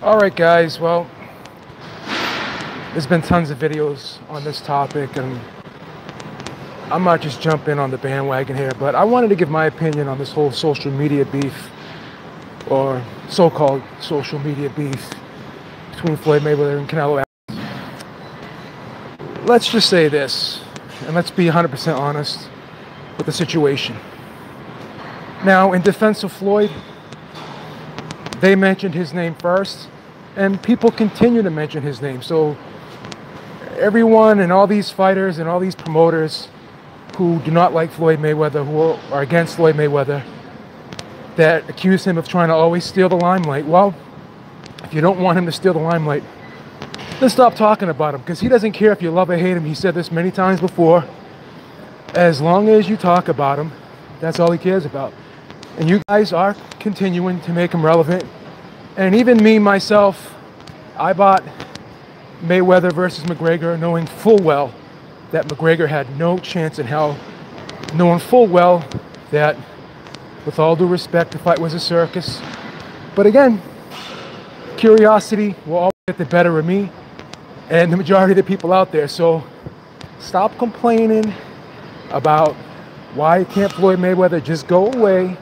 Alright guys, well, there's been tons of videos on this topic and I'm not just jumping on the bandwagon here, but I wanted to give my opinion on this whole social media beef, or so-called social media beef, between Floyd Mayweather and Canelo Alvarez. Let's just say this, and let's be 100% honest with the situation. Now, in defense of Floyd, they mentioned his name first, and people continue to mention his name. So everyone and all these fighters and all these promoters who do not like Floyd Mayweather, who are against Floyd Mayweather, that accuse him of trying to always steal the limelight. Well, if you don't want him to steal the limelight, then stop talking about him, because he doesn't care if you love or hate him. He said this many times before. As long as you talk about him, that's all he cares about. And you guys are continuing to make him relevant. And even me, myself, I bought Mayweather versus McGregor knowing full well that McGregor had no chance in hell, knowing full well that, with all due respect, the fight was a circus. But again, curiosity will always get the better of me and the majority of the people out there. So stop complaining about why can't Floyd Mayweather just go away?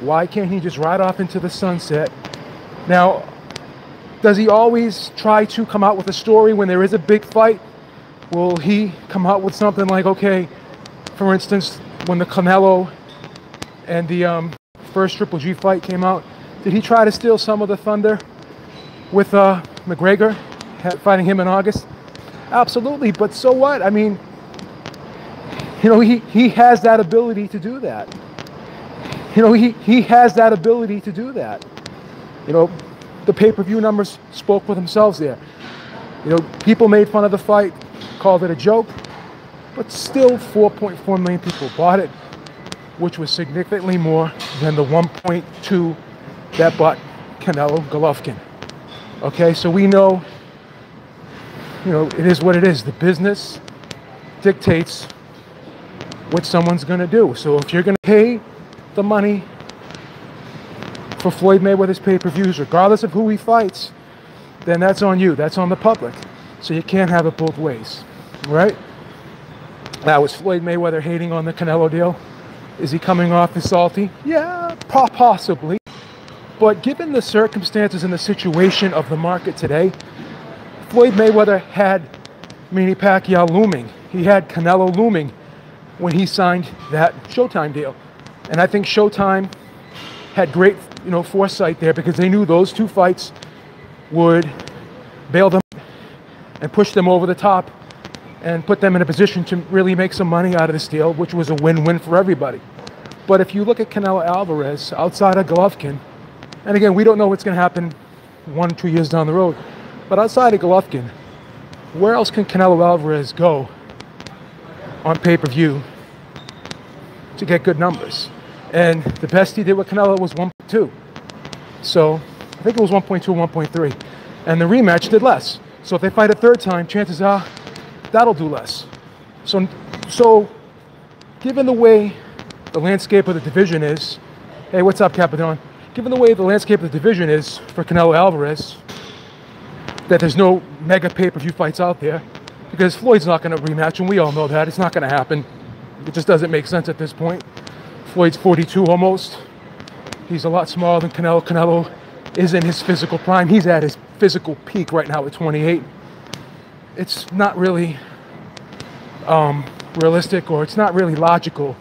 Why can't he just ride off into the sunset? Now, does he always try to come out with a story when there is a big fight? Will he come out with something like, okay, for instance, when the Canelo and the first Triple G fight came out, did he try to steal some of the thunder with McGregor fighting him in August? Absolutely, but so what? I mean, you know, he has that ability to do that. You know, he has that ability to do that. You know, the pay-per-view numbers spoke for themselves there. You know, people made fun of the fight, called it a joke, but still 4.4 million people bought it, which was significantly more than the 1.2 that bought Canelo Golovkin. Okay, so we know, you know, it is what it is. The business dictates what someone's going to do. So if you're going to pay the money for Floyd Mayweather's pay-per-views, regardless of who he fights, then that's on you. That's on the public. So you can't have it both ways, right? Now, is Floyd Mayweather hating on the Canelo deal? Is he coming off as salty? Yeah, possibly. But given the circumstances and the situation of the market today, Floyd Mayweather had Manny Pacquiao looming. He had Canelo looming when he signed that Showtime deal. And I think Showtime had great, you know, foresight there, because they knew those two fights would bail them and push them over the top and put them in a position to really make some money out of this deal, which was a win-win for everybody. But if you look at Canelo Alvarez outside of Golovkin, and again, we don't know what's going to happen 1 or 2 years down the road, but outside of Golovkin, where else can Canelo Alvarez go on pay-per-view to get good numbers? And the best he did with Canelo was 1.2. So I think it was 1.2 or 1.3. And the rematch did less. So if they fight a third time, chances are that'll do less. So given the way the landscape of the division is, hey, what's up, Capadon? Given the way the landscape of the division is for Canelo Alvarez, that there's no mega pay-per-view fights out there, because Floyd's not going to rematch, and we all know that. It's not going to happen. It just doesn't make sense at this point. Floyd's 42 almost. He's a lot smaller than Canelo. Canelo is in his physical prime. He's at his physical peak right now at 28. It's not really realistic, or it's not really logical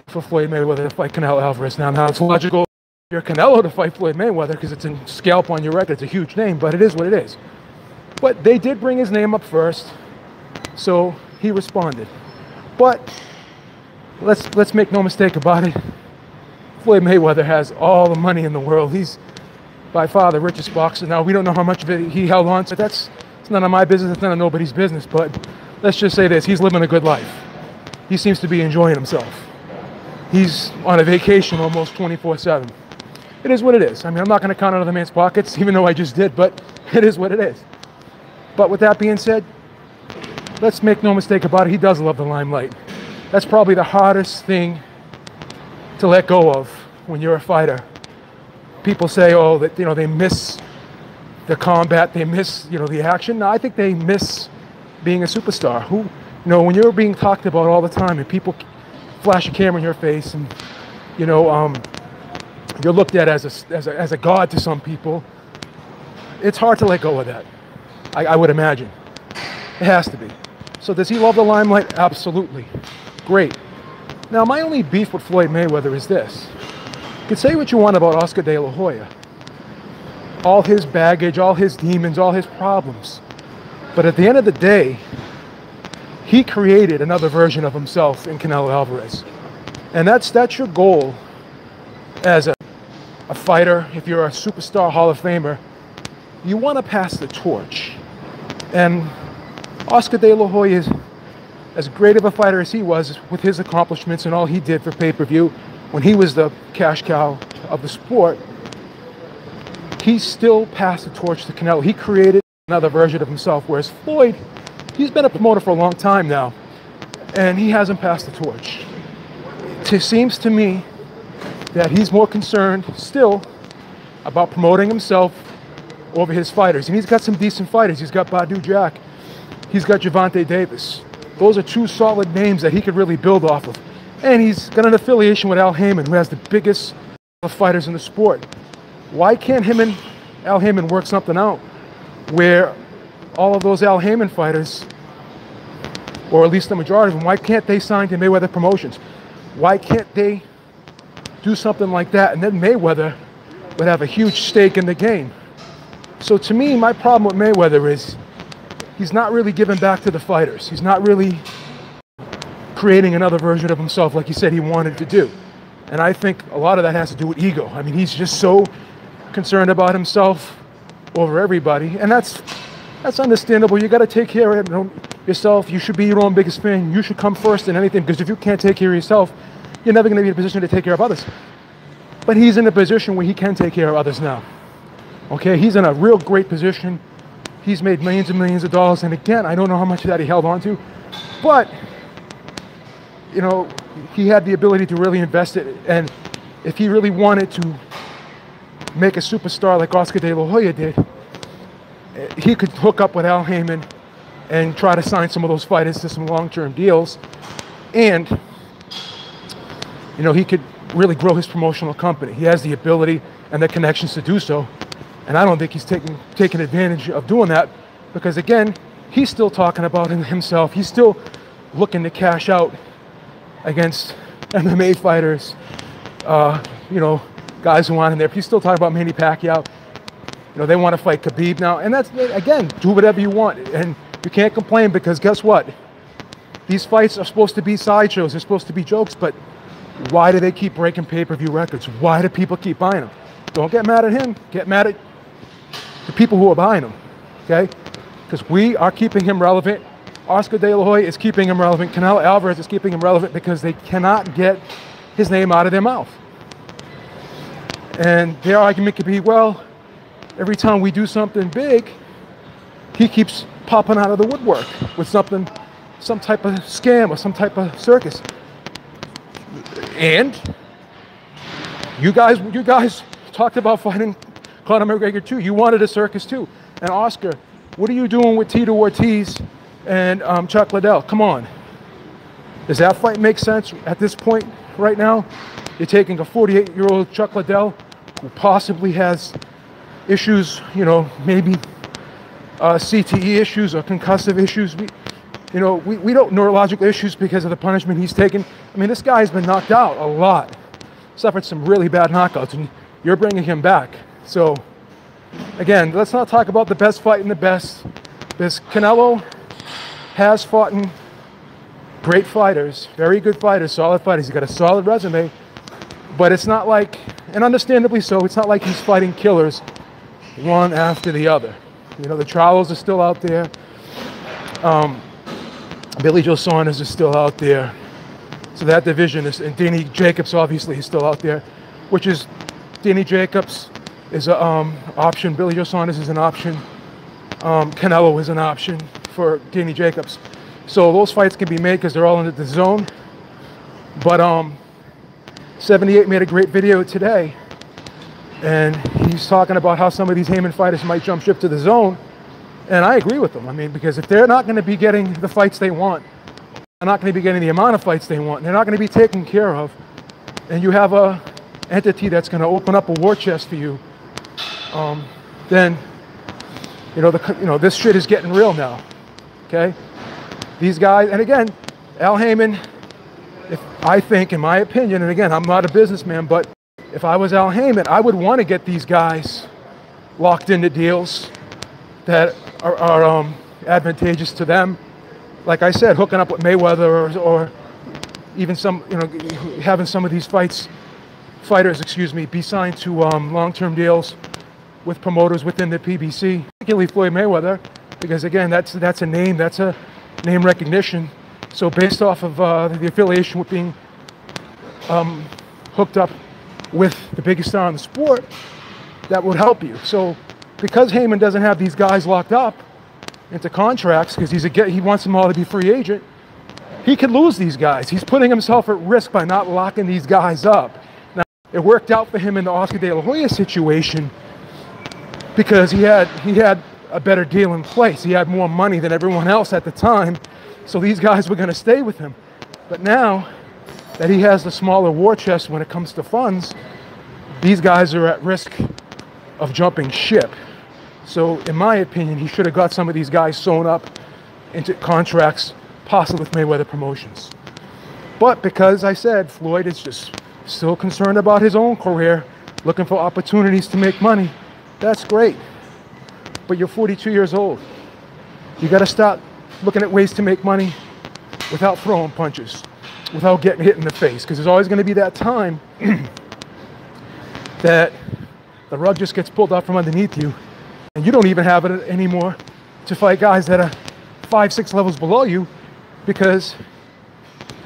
for Floyd Mayweather to fight Canelo Alvarez now. Now, it's logical for your Canelo to fight Floyd Mayweather because it's a scalp on your record. It's a huge name, but it is what it is. But they did bring his name up first, so he responded. But let's make no mistake about it. Floyd Mayweather has all the money in the world. He's by far the richest boxer. Now, we don't know how much of it he held on to. It's none of my business. It's none of nobody's business. But let's just say this. He's living a good life. He seems to be enjoying himself. He's on a vacation almost 24/7. It is what it is. I mean, I'm not going to count out of the man's pockets, even though I just did, but it is what it is. But with that being said, let's make no mistake about it. He does love the limelight. That's probably the hardest thing to let go of when you're a fighter. People say, oh, that, you know, they miss the combat, they miss, the action. No, I think they miss being a superstar. When you're being talked about all the time and people flash a camera in your face and, you're looked at as a god to some people, it's hard to let go of that. I would imagine. It has to be. So does he love the limelight? Absolutely. Great. Now, my only beef with Floyd Mayweather is this. You can say what you want about Oscar De La Hoya. All his baggage, all his demons, all his problems. But at the end of the day, he created another version of himself in Canelo Alvarez. And that's your goal as a fighter. If you're a superstar Hall of Famer, you want to pass the torch. And Oscar De La Hoya is as great of a fighter as he was with his accomplishments and all he did for pay-per-view when he was the cash cow of the sport. He still passed the torch to Canelo. He created another version of himself, whereas Floyd, he's been a promoter for a long time now, and he hasn't passed the torch. It seems to me that he's more concerned still about promoting himself over his fighters. And he's got some decent fighters. He's got Badu Jack. He's got Gervonta Davis. Those are two solid names that he could really build off of. And he's got an affiliation with Al Heyman, who has the biggest fighters in the sport. Why can't him and Al Heyman work something out where all of those Al Heyman fighters, or at least the majority of them, why can't they sign to Mayweather Promotions? Why can't they do something like that? And then Mayweather would have a huge stake in the game. So to me, my problem with Mayweather is he's not really giving back to the fighters. He's not really creating another version of himself like he said he wanted to do. And I think a lot of that has to do with ego. I mean, he's just so concerned about himself over everybody. And that's understandable. You got to take care of yourself. You should be your own biggest fan. You should come first in anything, because if you can't take care of yourself, you're never going to be in a position to take care of others. But he's in a position where he can take care of others now. Okay, he's in a real great position. He's made millions and millions of dollars. And again, I don't know how much of that he held on to, but he had the ability to really invest it. And if he really wanted to make a superstar like Oscar De La Hoya did, he could hook up with Al Heyman and try to sign some of those fighters to some long-term deals. And, he could really grow his promotional company. He has the ability and the connections to do so. And I don't think he's taking advantage of doing that, because, again, he's still talking about himself. He's still looking to cash out against MMA fighters, guys who aren't in there. He's still talking about Manny Pacquiao. They want to fight Khabib now. And that's, again, do whatever you want. And you can't complain, because guess what? These fights are supposed to be sideshows. They're supposed to be jokes. But why do they keep breaking pay-per-view records? Why do people keep buying them? Don't get mad at him. Get mad at the people who are buying them, okay? Because we are keeping him relevant. Oscar De La Hoya is keeping him relevant. Canelo Alvarez is keeping him relevant, because they cannot get his name out of their mouth. And their argument could be, well, every time we do something big, he keeps popping out of the woodwork with some type of scam or some type of circus. And you guys talked about fighting Conor McGregor too. You wanted a circus too. And Oscar, what are you doing with Tito Ortiz and Chuck Liddell? Come on. Does that fight make sense at this point right now? You're taking a 48-year-old Chuck Liddell who possibly has issues, maybe CTE issues or concussive issues. We don't neurological issues because of the punishment he's taken. I mean, this guy's been knocked out a lot. Suffered some really bad knockouts, and you're bringing him back. So, again, let's not talk about the best fight in the best. Because Canelo has fought in great fighters, very good fighters, solid fighters. He's got a solid resume. But it's not like, and understandably so, it's not like he's fighting killers one after the other. The Charlos are still out there. Billy Joe Saunders is still out there. So that division is, and Danny Jacobs obviously is still out there, which is, Danny Jacobs is an option. Billy Joe Saunders is an option. Canelo is an option for Danny Jacobs. So those fights can be made because they're all in the zone. But 78 made a great video today And he's talking about how some of these Haymon fighters might jump ship to the zone. And I agree with him. I mean, because if they're not going to be getting the fights they want, they're not going to be getting the amount of fights they want, and they're not going to be taken care of, and you have a entity that's going to open up a war chest for you, then, this shit is getting real now, okay? These guys, and again, Al Haymon, I think, in my opinion, and again, I'm not a businessman, but if I was Al Haymon, I would want to get these guys locked into deals that are advantageous to them. Like I said, hooking up with Mayweather or even having some of these fighters, be signed to long-term deals with promoters within the PBC, particularly Floyd Mayweather, because again, that's a name recognition. So based off of the affiliation with being hooked up with the biggest star in the sport, that would help you. So because Haymon doesn't have these guys locked up into contracts, because he wants them all to be free agent, he could lose these guys. He's putting himself at risk by not locking these guys up. Now, it worked out for him in the Oscar De La Hoya situation because he had a better deal in place. He had more money than everyone else at the time, so these guys were going to stay with him. But now that he has the smaller war chest when it comes to funds, these guys are at risk of jumping ship. So in my opinion, he should have got some of these guys sewn up into contracts, possibly with Mayweather Promotions. But because I said Floyd is just still concerned about his own career, looking for opportunities to make money, that's great. But you're 42 years old. You got to start looking at ways to make money without throwing punches, without getting hit in the face, because there's always going to be that time that the rug just gets pulled out from underneath you, and you don't even have it anymore to fight guys that are 5-6 levels below you, because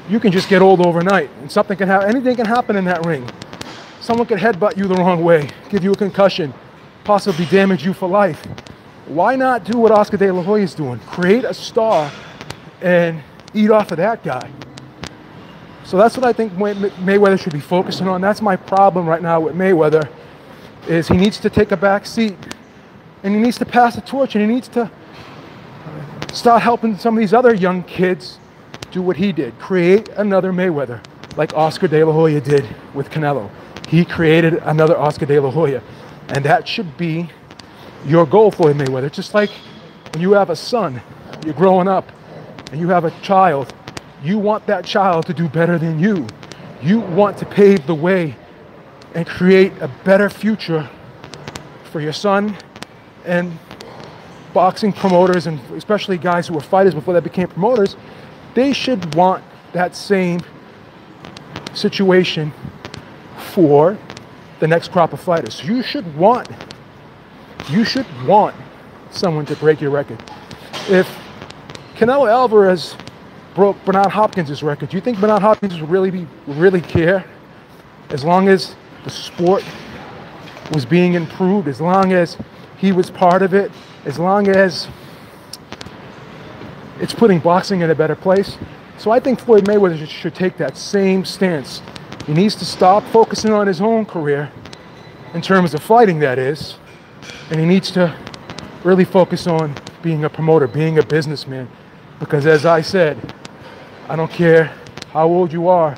you can just get old overnight, and something can happen. Anything can happen in that ring. Someone could headbutt you the wrong way, give you a concussion, possibly damage you for life. Why not do what Oscar De La Hoya is doing? Create a star and eat off of that guy. So that's what I think Mayweather should be focusing on. That's my problem right now with Mayweather, is he needs to take a back seat, and he needs to pass the torch, and he needs to start helping some of these other young kids do what he did. Create another Mayweather, like Oscar De La Hoya did with Canelo. He created another Oscar De La Hoya, and that should be your goal, Floyd Mayweather. Just like when you have a son, you're growing up, and you have a child, you want that child to do better than you. You want to pave the way and create a better future for your son. And boxing promoters, and especially guys who were fighters before they became promoters, they should want that same situation for the next crop of fighters. So you should want someone to break your record. If Canelo Alvarez broke Bernard Hopkins' record, do you think Bernard Hopkins would really care? As long as the sport was being improved, as long as he was part of it, as long as it's putting boxing in a better place. So I think Floyd Mayweather should take that same stance. He needs to stop focusing on his own career, in terms of fighting, that is, and he needs to really focus on being a promoter, being a businessman. Because as I said, I don't care how old you are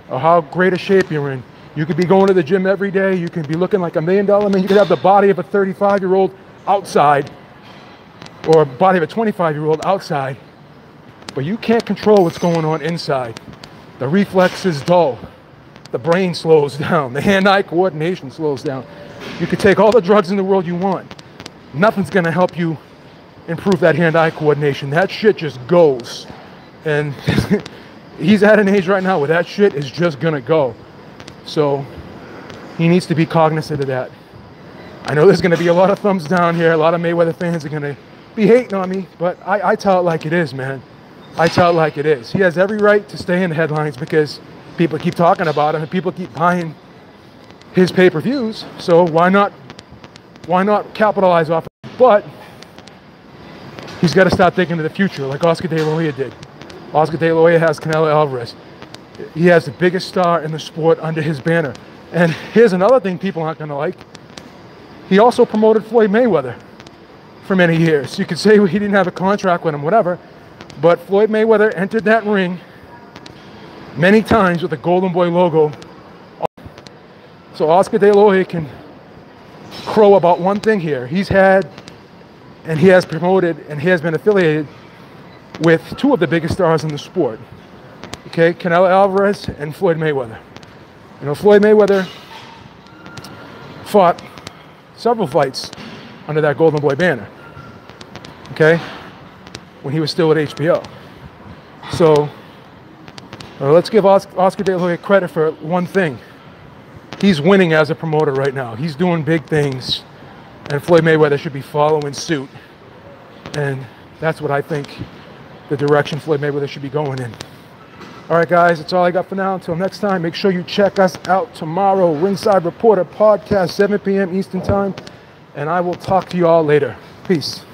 or how great a shape you're in. You could be going to the gym every day. You can be looking like $1 million man. You could have the body of a 35-year-old outside, or a body of a 25-year-old outside, but you can't control what's going on inside. The reflex is dull. The brain slows down. The hand-eye coordination slows down. You can take all the drugs in the world you want. Nothing's going to help you improve that hand-eye coordination. That shit just goes. And he's at an age right now where that shit is just going to go. So he needs to be cognizant of that. I know there's going to be a lot of thumbs down here. A lot of Mayweather fans are going to be hating on me, but I tell it like it is, man. I tell it like it is. He has every right to stay in the headlines because people keep talking about him and people keep buying his pay-per-views. So why not capitalize off it? But he's got to start thinking of the future, like Oscar De La Hoya did. Oscar De La Hoya has Canelo Alvarez. He has the biggest star in the sport under his banner. And here's another thing people aren't going to like. He also promoted Floyd Mayweather for many years. You could say he didn't have a contract with him, whatever, but Floyd Mayweather entered that ring many times with the Golden Boy logo. So Oscar De La Hoya can crow about one thing here. He's had, and he has promoted, and he has been affiliated with two of the biggest stars in the sport. Okay, Canelo Alvarez and Floyd Mayweather. You know, Floyd Mayweather fought several fights under that Golden Boy banner, okay, when he was still at HBO. So let's give Oscar De La Hoya credit for one thing. He's winning as a promoter right now. He's doing big things, and Floyd Mayweather should be following suit. And that's what I think the direction Floyd Mayweather should be going in. All right, guys, that's all I got for now. Until next time, make sure you check us out tomorrow. Ringside Reporter Podcast, 7 p.m. Eastern Time. And I will talk to you all later. Peace.